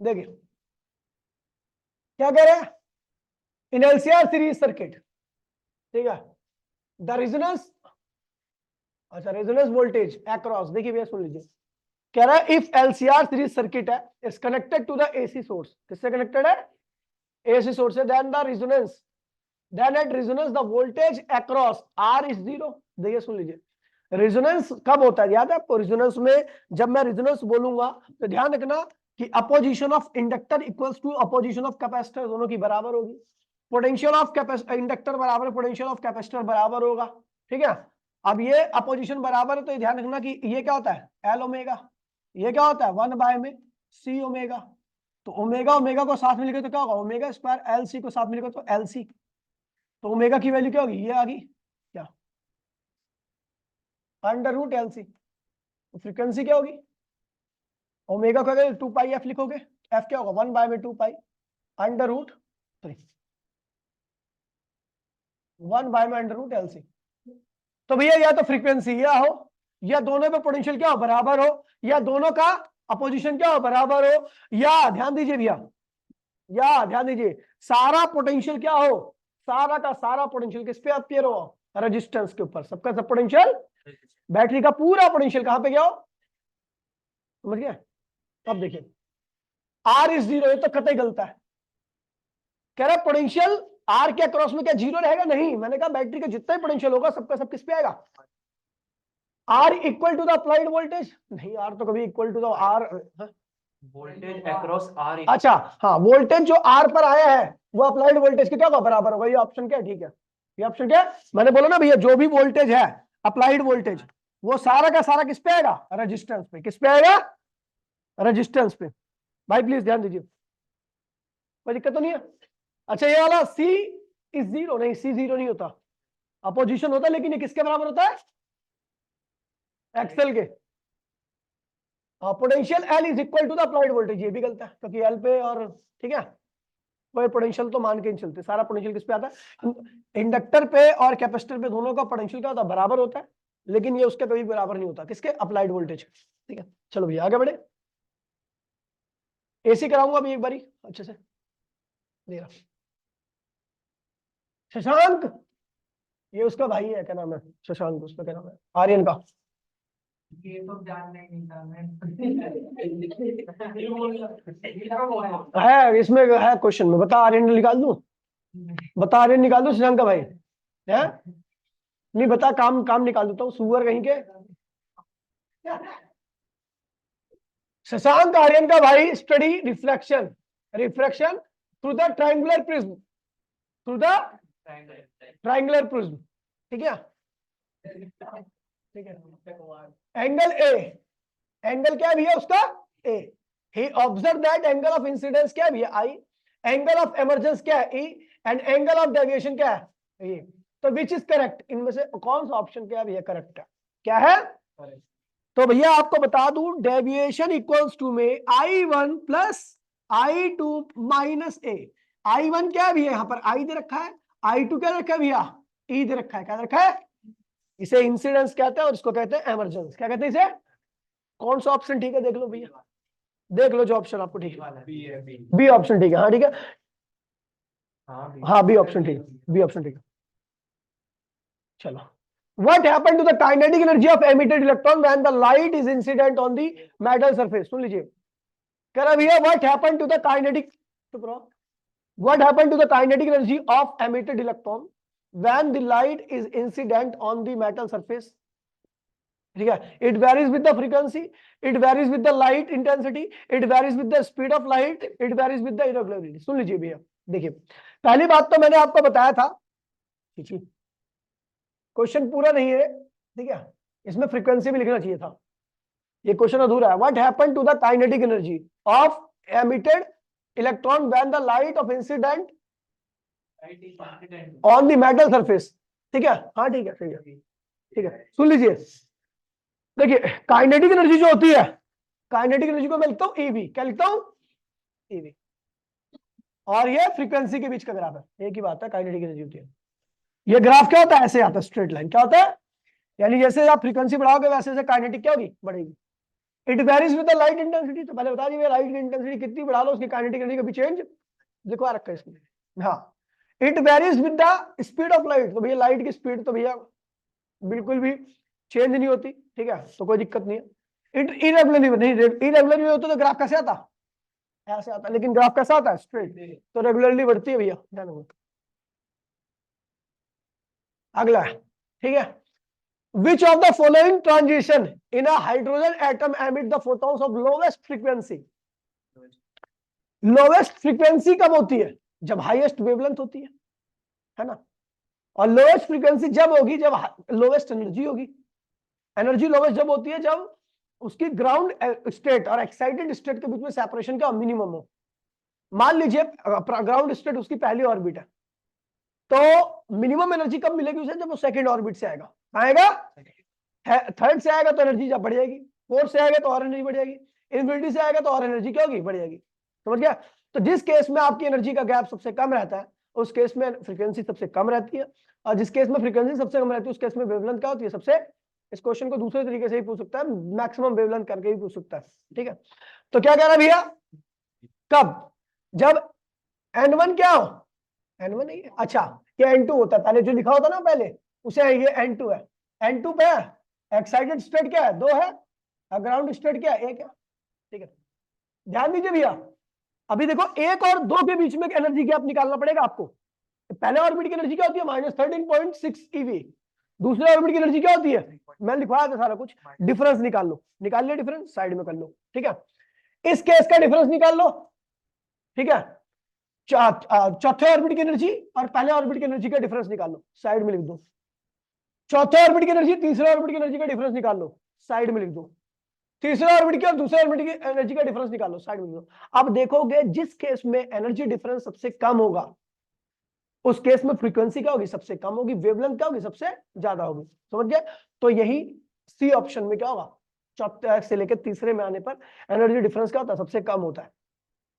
देखिए क्या कह रहे हैं, इन एलसीआर सीरीज सर्किट, ठीक है, द रेजोनेंस, अच्छा रेजोनेंस वोल्टेज अक्रॉस, देखिए भैया सुन लीजिए, कह रहा है इफ एलसीआर सीरीज सर्किट है is connected to the AC source, किससे कनेक्टेड है, एसी सोर्स से, then the resonance, then at resonance the voltage across R is zero. देखिए सुन लीजिए, रेजोनेंस कब होता है, याद है आपको, रेजोनेंस में जब मैं रेजोनेंस बोलूंगा तो ध्यान रखना कि opposition of inductor equals to opposition of capacitor, दोनों की बराबर होगी। पोटेंशियल ऑफ इंडक्टर बराबर पोटेंशियल ऑफ कैपेसिटर बराबर होगा, ठीक है। अब ये अपोजिशन बराबर है तो ध्यान रखना कि ये क्या होता है, एल ओमेगा, ये क्या होता है 1 में सी ओमेगा। तो ओमेगा ओमेगा को साथ में लिखे तो क्या होगा, ओमेगा स्क्वायर, एल सी को साथ में लिखे तो एल सी। तो ओमेगा की वैल्यू क्या होगी, ये आ गई क्या, under root L C. Frequency क्या होगी, ओमेगा को अगर 2 पाई एफ लिखोगे, एफ क्या होगा 1 में 2 पाई अंडर रूट 3, 1 में अंडर रूट एल सी। तो भैया या तो फ्रीक्वेंसी या हो, या दोनों पे पोटेंशियल क्या हो, बराबर हो, या दोनों का अपोजिशन क्या हो, बराबर हो, या ध्यान दीजिए भैया, या ध्यान दीजिए सारा पोटेंशियल क्या हो, सारा का सारा पोटेंशियल किस पे अपीयर हो, रेजिस्टेंस के ऊपर। सबका सब पोटेंशियल, बैटरी का पूरा पोटेंशियल कहां पे गया हो, समझ गया। अब देखिए आर इज जीरो, ये तो कतई गलत है, कह रहा पोटेंशियल आर के अक्रॉस में क्या जीरो रहेगा, नहीं, मैंने कहा बैटरी का जितना ही पोटेंशियल होगा सबका सब किस पे आएगा, R equal to the applied voltage, नहीं आर तो कभी equal to the R, voltage across R, अच्छा हाँ, वोल्टेज जो आर पर आया है वो अप्लाइड वोल्टेज के क्या होगा, बराबर होगा। ये ऑप्शन क्या है, ठीक है, ये ऑप्शन क्या है, मैंने बोला ना भैया जो भी वोल्टेज है अप्लाइड वोल्टेज वो सारा का सारा किस पे आएगा, रेजिस्टेंस पे। किस पे आएगा, रेजिस्टेंस पे। भाई प्लीज ध्यान दीजिए, कोई दिक्कत तो नहीं है। अच्छा ये वाला C इज जीरो, नहीं C जीरो नहीं होता, अपोजिशन होता है, लेकिन ये किसके बराबर होता है, एक्सेल के। Potential L is equal to the applied voltage, ये भी गलत है क्योंकि L पे और, ठीक है, कोई पोटेंशियल तो मान के नहीं चलते, सारा पोटेंशियल किस पे आता है, इंडक्टर पे और कैपेसिटर पे, दोनों का पोटेंशियल क्या होता है, बराबर होता है, लेकिन ये उसके कभी बराबर नहीं होता, किसके, अप्लाइड वोल्टेज। ठीक है, चलो भैया आगे बढ़े। एसी कराऊंगा अभी एक बारी अच्छे से, दे रहा शशांक, ये उसका भाई है, क्या नाम है, शशांक, उसका क्या नाम है, आर्यन का। ये तो जानना ही नहीं था मैं। है इसमें, है क्वेश्चन में, बता आर्यन निकाल दूं, बता आर्यन निकाल दूं, शशांक का भाई है, नहीं बता, काम काम निकाल देता हूँ, सुअर कहीं के। शशांक आर्यन का भाई, study reflection, reflection through the triangular prism, through the triangular prism, ठीक है, ठीक है। एंगल ए, एंगल क्या है भैया उसका, A, he observe that angle of incidence क्या है भैया, आई, एंगल ऑफ इमर्जेंस क्या है, E, and angle of deviation क्या है, ए। तो विच इज करेक्ट, इनमें से कौन सा ऑप्शन क्या है भैया करेक्ट है, क्या है, तो भैया आपको बता दूं, डेविएशन इक्वल्स टू में I1 प्लस I2 माइनस ए। I1 क्या है भैया, यहाँ पर I दे रखा है, I2 क्या रखा है भैया, E दे रखा है, क्या रखा है, इसे इंसिडेंस कहते हैं और इसको कहते हैं एमरजेंस, क्या कहते हैं इसे, कौन सा ऑप्शन ठीक है, देख लो भैया, देख लो जो ऑप्शन आपको ठीक है, बी ऑप्शन ठीक है, हाँ ठीक है, हाँ बी ऑप्शन ठीक है, बी ऑप्शन ठीक है। चलो, what happened to the kinetic energy of emitted electron when the light is incident on the metal surface, सुन लीजिए, कह रहा भैया what happened to the kinetic, चुप रहो, what happened to the kinetic energy of emitted electron when the light is incident on the metal surface, ठीक है, it varies with the frequency, it varies with the light intensity, it varies with the speed of light, it varies with the irregularity। सुन लीजिए भैया, देखिए पहली बात तो मैंने आपको बताया था, ठीक है, क्वेश्चन पूरा नहीं है, ठीक है, इसमें फ्रीक्वेंसी भी लिखना चाहिए था, ये क्वेश्चन अधूरा है। What happened to the kinetic energy of emitted electron when the light of incident on the metal surface, ठीक है, हाँ ठीक है, ठीक है, ठीक है, सुन लीजिए, देखिए काइनेटिक एनर्जी जो होती है, काइनेटिक एनर्जी को मैं लिखता हूं ईवी, क्या लिखता हूं, ईवी, और ये फ्रीक्वेंसी के बीच का ग्राफ है, एक ही बात है, काइनेटिक एनर्जी होती है, ये ग्राफ क्या होता है, ऐसे आता है, स्ट्रेट लाइन, क्या होता है, यानी जैसे आप फ्रीक्वेंसी बढ़ाओगे वैसे वैसे काइनेटिक क्या होगी, बढ़ेगी। It varies with the light intensity, तो पहले बता दीजिए लाइट की इंटेंसिटी कितनी बढ़ा लो उसकी काइनेटिक एनर्जी का भी चेंज लिखवा रखा है इसमें, हाँ। It varies with the speed of light, तो भैया लाइट की स्पीड तो भैया बिल्कुल भी चेंज नहीं होती, ठीक है, तो कोई दिक्कत नहीं है। इट इरेगुलरली नहीं, इरेगुलरली होता तो ग्राफ कैसे आता, ऐसे आता, लेकिन ग्राफ कैसा आता है, स्ट्रेट, तो रेगुलरली बढ़ती है भैया, ध्यान रखो। अगला है, ठीक है, which of the following transition in a hydrogen atom emit the photons of lowest frequency, lowest frequency कब होती है, जब हाईएस्ट वेवलेंथ होती है ना, और लोएस्ट फ्रीक्वेंसी जब होगी जब लोएस्ट एनर्जी होगी, एनर्जी लोएस्ट जब होती है जब उसकी ग्राउंड स्टेट और एक्साइटेड स्टेट के बीच में सेपरेशन क्या मिनिमम हो। मान लीजिए ग्राउंड स्टेट उसकी पहली ऑर्बिट है, तो मिनिमम एनर्जी कब मिलेगी उसे, जब वो सेकंड ऑर्बिट से आएगा, आएगा थर्ड से आएगा तो एनर्जी जब बढ़ जाएगी, फोर्थ से आएगा तो और एनर्जी बढ़ जाएगी, इन्फिनिटी से आएगा तो और एनर्जी क्या होगी, बढ़ जाएगी, समझ गया। तो जिस केस में आपकी एनर्जी का गैप सबसे कम रहता है उस केस में फ्रीक्वेंसी सबसे कम रहती है, और जिस केस में फ्रीक्वेंसी सबसे कम रहती है उस केस में वेवलेंथ क्या होती है सबसे, इस क्वेश्चन को दूसरे तरीके से ही पूछ सकता है, मैक्सिमम वेवलेंथ करके ही पूछ सकता है, ठीक है। तो क्या कह रहा है भैया, कब, जब N1 क्या हो, N1 नहीं है, अच्छा ये N2 होता है, पहले जो लिखा होता ना पहले उसे, ये N2 है, N2 पे एक्साइटेड स्टेट क्या है, 2 है, ग्राउंड स्टेट क्या है, 1 है, ठीक है। ध्यान दीजिए भैया, अभी देखो 1 और 2 के बीच में एनर्जी गैप निकालना पड़ेगा आपको। पहले ऑर्बिट की एनर्जी क्या होती है, -13.6 eV, दूसरे ऑर्बिट की एनर्जी क्या होती है, मैं लिखवाया था सारा कुछ, डिफरेंस निकाल लो, निकाल लिया डिफरेंस, साइड में कर लो, ठीक है। इस केस का डिफरेंस निकाल लो, ठीक है, चौथे ऑर्बिट की एनर्जी और पहले ऑर्बिट की एनर्जी का डिफरेंस निकाल लो, साइड में लिख दो। चौथे ऑर्बिट की एनर्जी तीसरे ऑर्बिट की एनर्जी का डिफरेंस निकाल लो, साइड में लिख दो। तीसरे ऑर्बिट की और दूसरे ऑर्बिट की एनर्जी का डिफरेंस निकाल लो, साइड में लिख दो। अब देखोगे जिस केस में एनर्जी डिफरेंस सबसे कम होगा उस केस में फ्रीक्वेंसी क्या होगी, सबसे कम होगी, वेवलेंथ क्या होगी, सबसे ज्यादा होगी। समझ गए? तो यही सी ऑप्शन में क्या होगा, चौथे से लेकर तीसरे में आने पर एनर्जी डिफरेंस क्या होता है, सबसे कम होता है।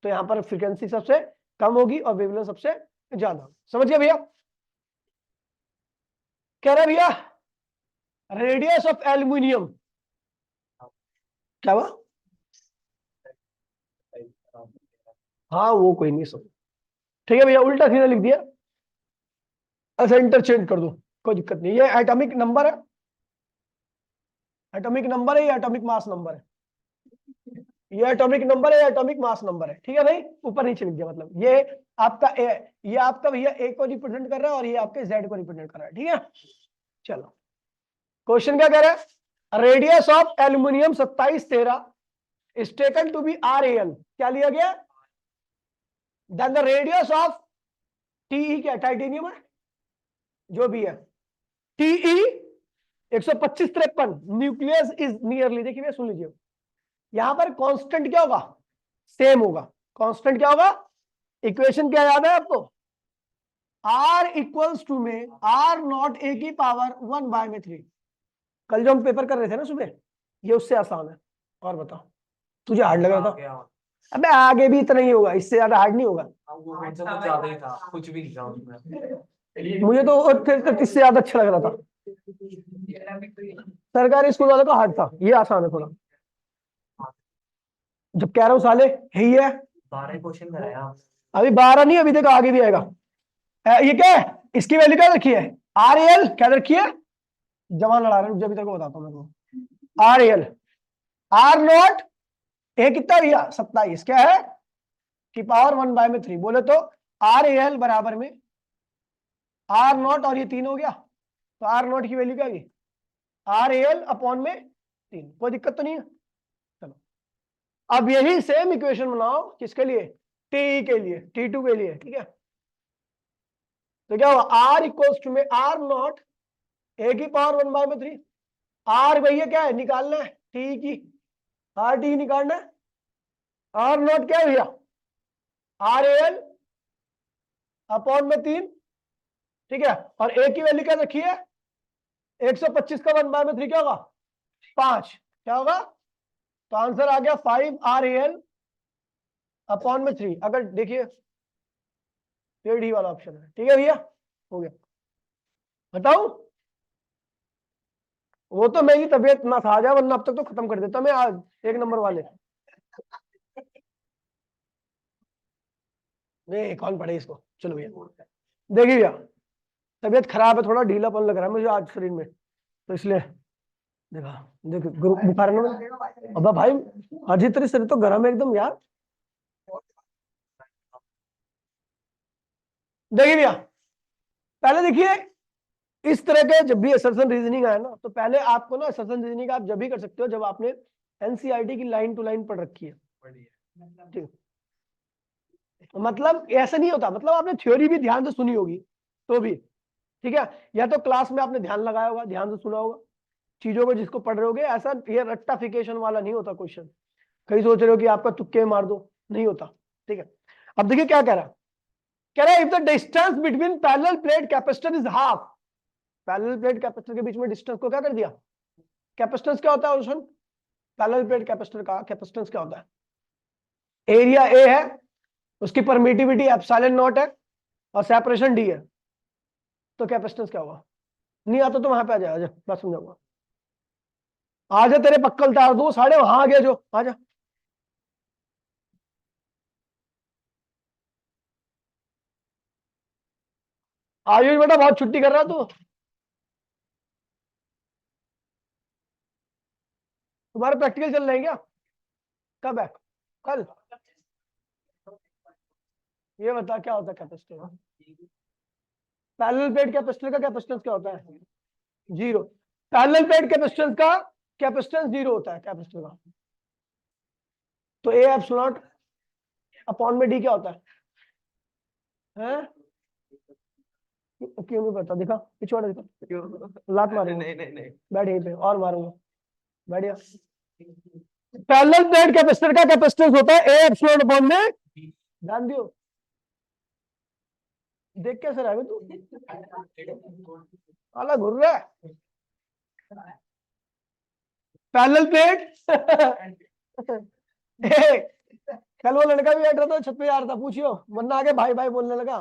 तो यहाँ पर फ्रीक्वेंसी सबसे कम होगी और वेवलेंथ सबसे ज्यादा। समझ गए भैया? कह रहे भैया रेडियस ऑफ एल्यूमिनियम क्या हुआ? हाँ वो कोई नहीं समझ। ठीक है भैया, उल्टा सीधा लिख दिया, अच्छा इंटरचेंज कर दो, कोई दिक्कत नहीं। ये एटॉमिक नंबर है, एटॉमिक नंबर है, ये एटॉमिक मास नंबर है, ये एटॉमिक नंबर है, ये एटॉमिक मास नंबर है। ठीक है भाई, ऊपर नीचे लिख दिया, मतलब ये आपका ए, ये आपका भैया ए को रिप्रेजेंट कर रहा है और ये आपके जेड को रिप्रेजेंट कर रहा है। ठीक है, चलो क्वेश्चन क्या कह रहा है, radius of aluminium 2713 is taken to be RAL, क्या लिया गया, then the radius of TE क्या, टाइटेनियम है जो भी है, TE 125-53 न्यूक्लियस इज नियरली, देखिए सुन लीजिए, यहां पर कांस्टेंट क्या होगा, सेम होगा। कांस्टेंट क्या होगा, इक्वेशन क्या याद है आपको, R इक्वल्स टू में R0 A की पावर 1/3। कल जो हम पेपर कर रहे थे ना सुबह, ये उससे आसान है। और बताओ, तुझे हार्ड लग रहा था? अबे आगे भी इतना ही होगा, इससे ज्यादा हार्ड नहीं होगा। वो कुछ ज्यादा ही था, कुछ भी नहीं था उसमें। मुझे तो इससे ज्यादा अच्छा लग रहा था। सरकारी स्कूल वालों का हार्ड था, ये आसान है थोड़ा। जब कह रहा हूँ साले यही है, 12 क्वेश्चन कराया अभी 12 नहीं, अभी तक आगे भी आएगा। ये क्या है, इसकी वैल्यू क्या रखी है, RAL क्या रखी है, जवान लड़ा रहे हैं, जब तक बताता हूँ मैं को। RAL R0 A कितना भैया 27, क्या है की पावर 1/3, बोले तो RAL बराबर में R0 और ये 3 हो गया, तो R0 की वैल्यू क्या होगी, RAL अपॉन में 3। कोई दिक्कत तो नहीं है? चलो अब यही सेम इक्वेशन बनाओ किसके लिए, TE के लिए, T2 के लिए। ठीक है, तो क्या होगा, R इक्वल्स टू में R0 A की पावर 1/3, R भैया क्या है, निकालना है TE की, RT निकालना है, R0 क्या है भैया, RAL अपॉन में 3। ठीक है, और A की वैल्यू क्या रखी है, 125 का 1/3 क्या होगा, 5, क्या होगा, तो आंसर आ गया 5 RAL अपॉन में 3। अगर देखिए ये डी वाला ऑप्शन है। ठीक है भैया, हो गया। बताऊं, वो तो मेरी तबीयत ना था जाए, वरना अब तक तो खत्म कर देता मैं आज 1 नंबर वाले। नहीं कौन पढ़े इसको, चलो भैया देखिए भैया, तबीयत खराब है, थोड़ा ढीलापन लग रहा है मुझे आज शरीर में, तो इसलिए देखा, देख बुखार है ना। अब भाई अजीत तेरी शरीर तो गर्म है एकदम यार। देखिए भैया, पहले देखिए, इस तरह के जब भी असर्शन रीजनिंग आए ना, तो पहले आपको ना असर्शन रीजनिंग आप जब भी कर सकते हो जब आपने एनसीईआरटी की लाइन टू लाइन पढ़ रखी है। ठीक, मतलब ऐसा नहीं होता, मतलब आपने थ्योरी भी ध्यान से सुनी होगी तो भी। ठीक है, या तो क्लास में आपने ध्यान लगाया होगा, ध्यान से सुना होगा चीजों को जिसको पढ़ रहे होगे। ऐसा ये रट्टाफिकेशन वाला नहीं होता क्वेश्चन, कहीं सोच रहे हो कि आपका तुक्के मार दो, नहीं होता। ठीक है, अब देखिए क्या कह रहा है, if the distance between parallel plate capacitor is half, parallel plate capacitor के बीच में डिस्टेंस को क्या कर दिया, कैपेसिटेंस क्या होता है रोशन, पैरेलल प्लेट कैपेसिटर का कैपेसिटेंस क्या होता है, एरिया ए है, उसकी परमिटिविटी एप्सिलॉन नॉट है और सेपरेशन डी है, तो कैपेसिटेंस क्या होगा। नहीं आता तो वहां पे आ जा, आजा मैं समझाऊंगा। आजा तेरे पक्कल तार दो साढ़े वहां आ गया जो, आजा। आयुष बेटा बहुत छुट्टी कर रहा तू, तुम्हारे प्रैक्टिकल चल रहे हैं क्या, कब है, कल। ये बता क्या होता है कैपेसिटर, पैरेलल प्लेट कैपेसिटर का कैपेसिटेंस क्या होता है, 0। पैरेलल प्लेट कैपेसिटेंस का कैपेसिटेंस 0 होता है कैपेसिटर का, तो ए एप्सिलॉन अपॉन में डी क्या होता है? क्यों नहीं पता, दिखा पिछवाड़ा, दिखा लात मारूंगा, नहीं बैठ यहीं पे और मारूंगा, बैठिया। पैरेलल प्लेट कैपेसिटर का कैपेसिटेंस होता है ए एप्सिलॉन अपॉन में, ध्यान दियो, देख कैसे रहा है तू, अलग घूर रहा है। पैरेलल प्लेट कल वो लड़का भी बैठ रहा था छत पे, यार था, पूछियो, वरना आगे भाई भाई बोलने लगा।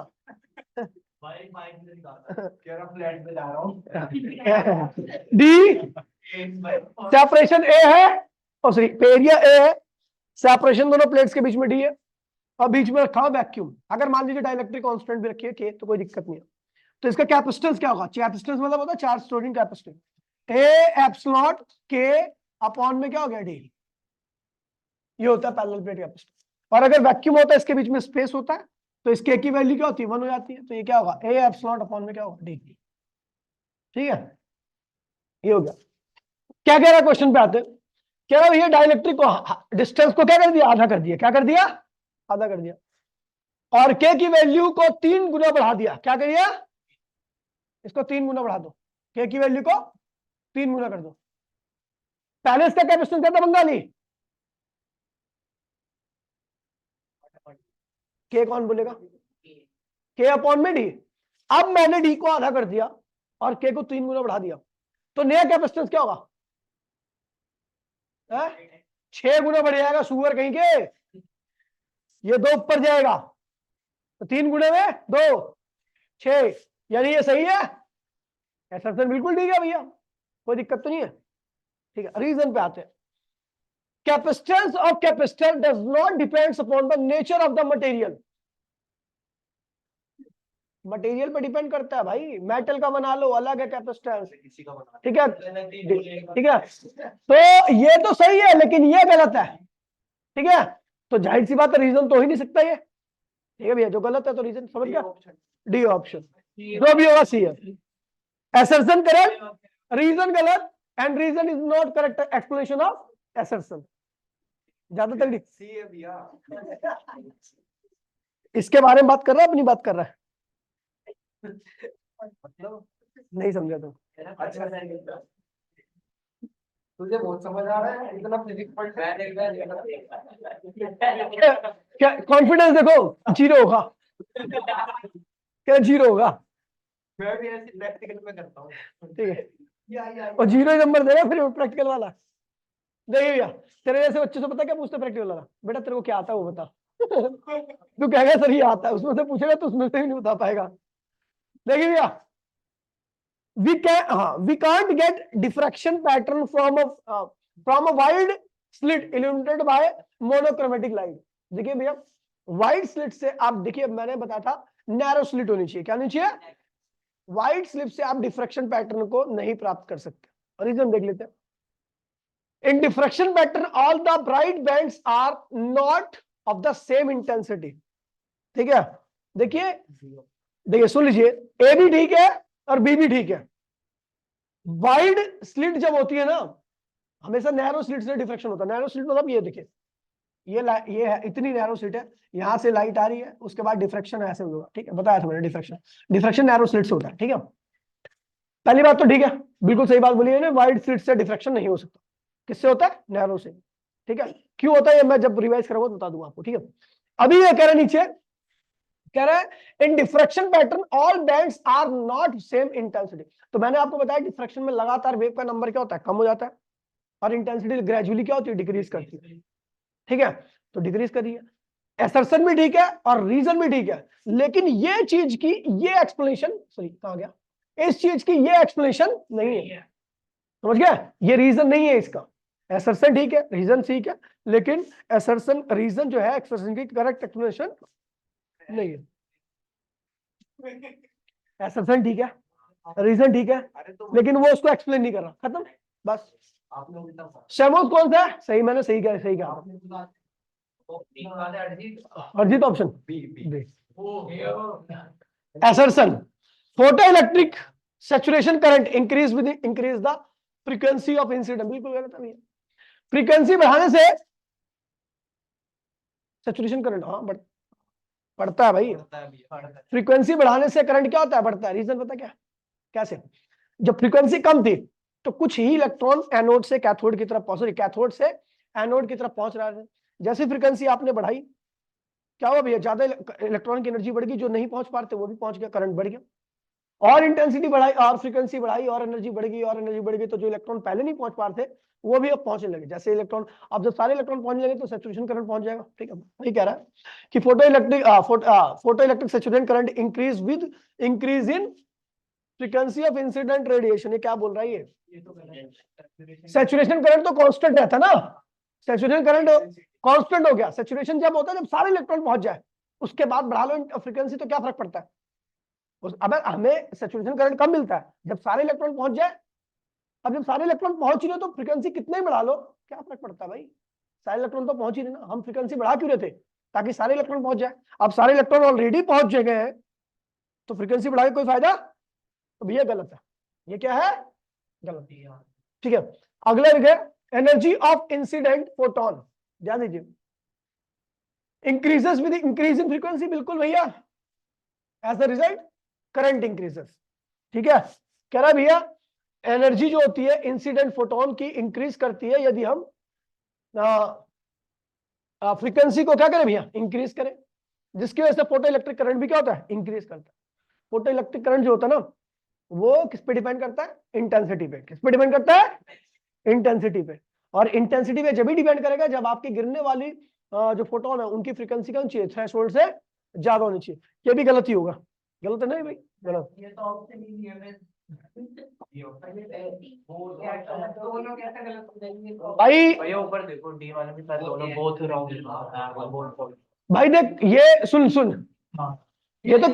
भाई माइक से निकाला कह रहा फ्लैट पे जा रहा हूँ। डी सेपरेशन ए है, और सॉरी एरिया ए है, सेपरेशन दोनों प्लेट्स के बीच में डी है, और बीच में रखा वैक्यूम। अगर मान लीजिए डाइलेक्ट्रिक कांस्टेंट भी रखिए के, तो कोई दिक्कत नहीं है। तो इसका कैपेसिटेंस क्या होगा? कैपेसिटेंस मतलब होता है charge storing capacitance, A epsilon के अपॉन में क्या हो गया डी, ये होता है पैरेलल प्लेट कैपेसिटेंस। और अगर वैक्यूम होता है, इसके बीच में स्पेस होता है, तो इसके की वैल्यू क्या होती है? 1 हो जाती है। तो ये क्या होगा? ए एप्सिलॉन अपॉन में क्या होगा? डी। ठीक है, ये हो गया। क्या कह रहा है क्वेश्चन पे आते हैं, कह रहा है भैया डाइलेक्ट्रिक को डिस्टेंस को क्या कर दिया? आधा कर दिया। क्या कर दिया? आधा कर दिया। और के की वैल्यू को 3 गुना बढ़ा दिया। क्या करिए? इसको 3 गुना बढ़ा दो, के की वैल्यू को 3 गुना कर दो। पहले इसका कैपेसिटेंस क्या था बंगाली? के कौन बोलेगा? के अपॉन में डी। अब मैंने डी को आधा कर दिया और के को 3 गुना बढ़ा दिया, तो नया कैपेसिटेंस क्या होगा? 6 गुना बढ़ जाएगा, सुअर कहीं के। ये 2 ऊपर जाएगा, तो 3 गुणे में 2, 6, यानी ये सही है। ऐसा बिल्कुल ठीक है भैया, कोई दिक्कत तो नहीं है। ठीक है, रीजन पे आते हैं। Capacitance of capacitor does not depends upon the nature of the material. Material पे डिपेंड करता है भाई, मेटल का बना लो अलग है कैपेसिटेंस, ठीक है, ठीक है। तो ये तो सही है, लेकिन ये गलत है, ठीक है। तो जाहिर सी बात है रीजन तो हो ही नहीं सकता ये, ठीक है भैया। जो गलत है तो रीजन समझ गया, डी ऑप्शन, जो भी होगा सी है। असर्शन करेक्ट, रीजन गलत, and reason is not correct explanation of assertion. ज्यादातर सी है भैया। इसके बारे में बात कर रहा है, अपनी बात कर रहा है, मतलब नहीं समझा तुम? अच्छा तुझे बहुत समझ आ रहा है, इतना फिजिक्स पढ़ क्या कॉन्फिडेंस देखो, जीरो होगा, क्या जीरो होगा? मैं भी ऐसे प्रैक्टिकल में करता हूँ, ठीक है, और जीरो नंबर देगा फिर प्रैक्टिकल वाला। देखिए भैया, तेरे जैसे बच्चे से पता क्या पूछते प्रैक्टिकल वाला? बेटा तेरे को क्या आता है वो बता। तू कहेगा सर ये आता है, उसमें से पूछेगा तो उसमें से भी नहीं बता पाएगा। देखिए भैया, we can't get diffraction pattern from a wide slit illuminated by monochromatic light। देखिए भैया, वाइड स्लिट से आप देखिए, मैंने बताया था नैरो स्लिट होनी चाहिए। क्या होनी चाहिए? वाइड स्लिट से आप डिफ्रैक्शन पैटर्न को नहीं प्राप्त कर सकते। रीजन देख लेते हैं। In diffraction pattern all the bright bands are not of the same intensity. ठीक है, देखिए देखिए सुन लीजिए, ए भी ठीक है और बी भी ठीक है। वाइड स्लिट जब होती है ना, हमेशा नैरो स्लिट से डिफ्रैक्शन होता है। नैरो स्लिट मतलब ये देखिए, ये है, इतनी नैरो स्लिट है, यहां से लाइट आ रही है, उसके बाद डिफ्रैक्शन ऐसे होगा। ठीक है, बताया था मैंने, डिफ्रैक्शन नैरो स्लिट से होता है। ठीक है, पहली बात तो ठीक है, बिल्कुल सही बात बोली है, वाइड स्लिट से डिफ्रैक्शन नहीं हो सकता। किससे होता है? नैरो से। ठीक है, क्यों होता है ये मैं जब रिवाइज करूंगा तो बता दूंगा आपको। ठीक है, अभी ये कह रहे नीचे, कह रहा है in diffraction pattern all bands are not same intensity. तो मैंने आपको बताया डिफ्रैक्शन में लगातार वेव का नंबर क्या होता है? कम हो जाता है, और इंटेंसिटी ग्रेजुअली क्या होती है? डिक्रीज करती है। ठीक है, तो डिक्रीज कर रही है। असर्शन भी ठीक है और रीजन भी ठीक है, लेकिन ये चीज की ये एक्सप्लेनेशन, सॉरी कहां गया, इस चीज की ये एक्सप्लेनेशन नहीं है। समझ गया? ये रीजन नहीं है इसका। असर्शन ठीक है, रीजन ठीक है, लेकिन असर्शन रीजन जो है एक्सप्रेशन की करेक्ट एक्सप्लेनेशन नहीं है। असर्शन ठीक है, रीजन ठीक है, लेकिन वो उसको एक्सप्लेन नहीं कर रहा। खत्म, बस। शेमोस कौन सा है? सही, मैंने सही कहा, सही कहा। Arjit option B. Assertion, photoelectric saturation current increase with increase the frequency of incident. बिल्कुल गलत है। फ्रीक्वेंसी बढ़ाने से सैचुरेशन करंट हाँ बढ़ता है भाई। फ्रीक्वेंसी बढ़ाने से करंट क्या होता है? बढ़ता है। रीजन पता क्या? कैसे? जब फ्रीक्वेंसी कम थी तो कुछ ही इलेक्ट्रॉन एनोड से कैथोड की तरफ पहुंच रही, कैथोड से एनोड की तरफ पहुंच रहा है। जैसी फ्रीक्वेंसी आपने बढ़ाई, क्या हुआ भैया, ज्यादा इलेक्ट्रॉन की एनर्जी बढ़ गई, जो नहीं पहुंच पाते वो भी पहुंच गया, करंट बढ़ गया। और इंटेंसिटी बढ़ाई और फ्रीक्वेंसी बढ़ाई और एनर्जी बढ़ गई और एनर्जी बढ़ गई, तो जो इलेक्ट्रॉन पहले नहीं पहुंच पा रहे थे वो भी अब पहुंचने लगे। जैसे इलेक्ट्रॉन, अब जब सारे इलेक्ट्रॉन पहुंचने लगे तो सैचुरेशन करंट पहुंच जाएगा। ठीक है, वही कह रहा है कि photo electric saturation current increase with increase in frequency of incident radiation. ये क्या बोल रहा है ये तो सैचुरेशन करंट तो कांस्टेंट रहता ना, सैचुरेशन करंट कांस्टेंट हो गया। सैचुरेशन जब होता है जब सारे इलेक्ट्रॉन पहुंच जाए, उसके बाद बढ़ा लो फ्रीक्वेंसी तो क्या फर्क पड़ता है। अब हमें सैचुरेशन करंट कब मिलता है, जब सारे इलेक्ट्रॉन पहुंच जाए। अब जब सारे इलेक्ट्रॉन पहुंच ही रहे तो फ्रीक्वेंसी कितने ही बढ़ा लो क्या फर्क पड़ता है भाई, सारे इलेक्ट्रॉन तो पहुंच ही रहे ना, हम फ्रीक्वेंसी बढ़ा क्यों रहे थे, ताकि सारे इलेक्ट्रॉन पहुंच जाए। अब सारे इलेक्ट्रॉन ऑलरेडी पहुंच गए हैं तो फ्रीक्वेंसी बढ़ा के कोई फायदा, तो भैया गलत है, ये क्या है, गलत। ठीक है, अगले विषय एनर्जी ऑफ इंसिडेंट फोटोन, ध्यान दीजिए। Increases with increase in frequency, बिल्कुल भैया, as a result current increases. ठीक है, कह रहा है भैया एनर्जी जो होती है इंसिडेंट फोटोन की इंक्रीज करती है यदि हम फ्रीक्वेंसी को क्या करें भैया, इंक्रीज करें, जिसकी वजह से फोटो इलेक्ट्रिक करंट भी क्या होता है, इंक्रीज करता है। फोटो इलेक्ट्रिक करंट जो होता है ना वो किस पे डिपेंड करता है, इंटेंसिटी पे। किस पे डिपेंड करता है, इंटेंसिटी पे। और इंटेंसिटी पे जब भी डिपेंड करेगा जब आपकी गिरने वाली जो फोटोन है उनकी फ्रीक्वेंसी कौन चाहिए, थ्रेशोल्ड से ज्यादा होनी चाहिए। ये भी गलत ही होगा, गलत है नहीं भाई, गलत। ये तो ऑप्शन ही नहीं है मैं भाई ऊपर देखो डी वाले भी सारे दोनों बोथ रॉन्ग। भाई देख, ये सुन सुन, ये तो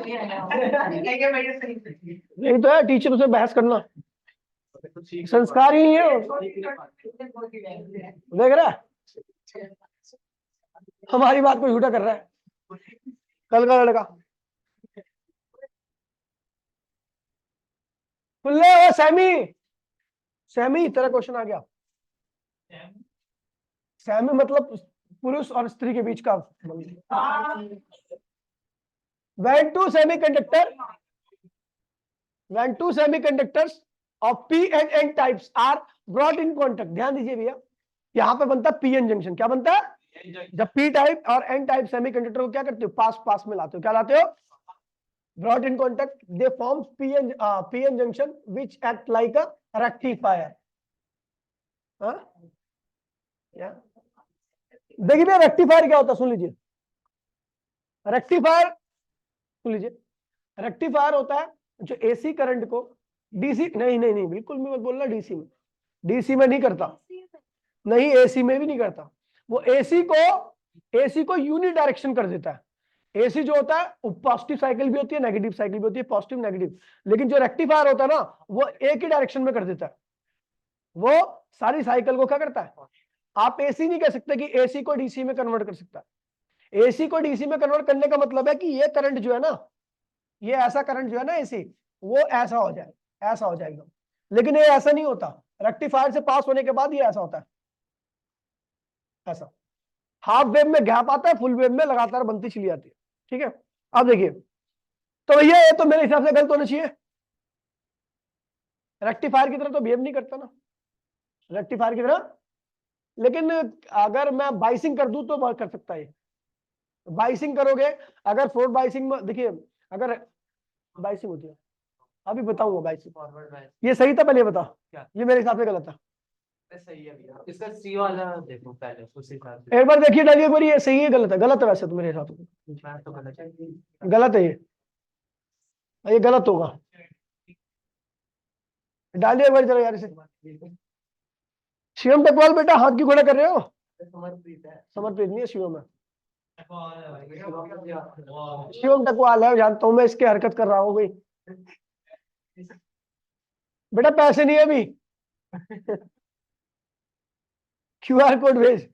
यही तो है टीचर उसे बहस करना, संस्कार ही है, देख रहा है हमारी बात को झूठा कर रहा है कल का लड़का। खुले हो सैमी, सैमी तेरा क्वेश्चन आ गया। सैमी मतलब पुरुष और स्त्री के बीच का। when two semiconductors of p and n types are brought in contact, ध्यान दीजिए भैया, यहां पे बनता है पीएन जंक्शन। क्या बनता है, जब पी टाइप और एन टाइप सेमीकंडक्टर को क्या करते हो, पास पास में लाते हो, क्या लाते हो, brought in contact, they form pn junction which act like a rectifier। देखिए भैया रेक्टिफायर क्या होता है, सुन लीजिए। रेक्टिफायर सुन लीजिए, रेक्टिफायर होता है जो एसी करंट को डीसी, नहीं नहीं नहीं बिल्कुल भी मत बोलना, डीसी में, डीसी में नहीं करता, नहीं एसी में भी नहीं करता। वो एसी को यूनि डायरेक्शन कर देता है। एसी जो होता है वो पॉजिटिव साइकिल भी होती है नेगेटिव साइकिल भी होती है, पॉजिटिव नेगेटिव। लेकिन जो रेक्टिफायर होता है ना वो एक ही डायरेक्शन में कर देता है, वो सारी साइकिल को क्या करता है। आप एसी नहीं कह सकते कि एसी को डीसी में कन्वर्ट कर सकता है। एसी को डीसी में कन्वर्ट करने का मतलब है कि ये करंट जो है ना, ये ऐसा करंट जो है ना एसी, वो ऐसा हो जाए, ऐसा हो जाएगा। लेकिन ये ऐसा नहीं होता, रेक्टिफायर से पास होने के बाद ये ऐसा होता है, ऐसा। हाफ वेव में गैप आता है, फुल वेव में लगातार बनती चली जाती है। ठीक है, अब देखिए, तो भैया ये तो मेरे हिसाब से गलत होना चाहिए, रेक्टिफायर की तरह तो बिहेव नहीं करता ना, रेक्टिफायर की तरह। लेकिन अगर मैं बाइसिंग कर दूं तो वर्क कर सकता है। बाइसिंग करोगे, अगर फ्लोट बाइसिंग में देखिए, अगर बाइसिंग होती है, अभी बताऊंगा बाइसिंग, ये सही था पहले बता, ये मेरे हिसाब से गलत था। सही है भैया, इसका सी वाला देखो पहले उसी हिसाब से एक बार देखिए डालिए, एक बार ये सही है गलत है, गलत है वैसे तो मेरे हिसाब से, मैं तो गलत है। गलत है ये गलत होगा। डालिए एक बार जरा यार इसे। शिवम टेकवाल बेटा हाथ की घोड़ा कर रहे हो, समर्पित है, समर्पित नहीं है शिवम है, शिवम टेकवाल है, जानता हूं मैं, इसकी हरकत कर रहा हूँ भाई। बेटा पैसे नहीं है अभी क्यूआर कोड भेज।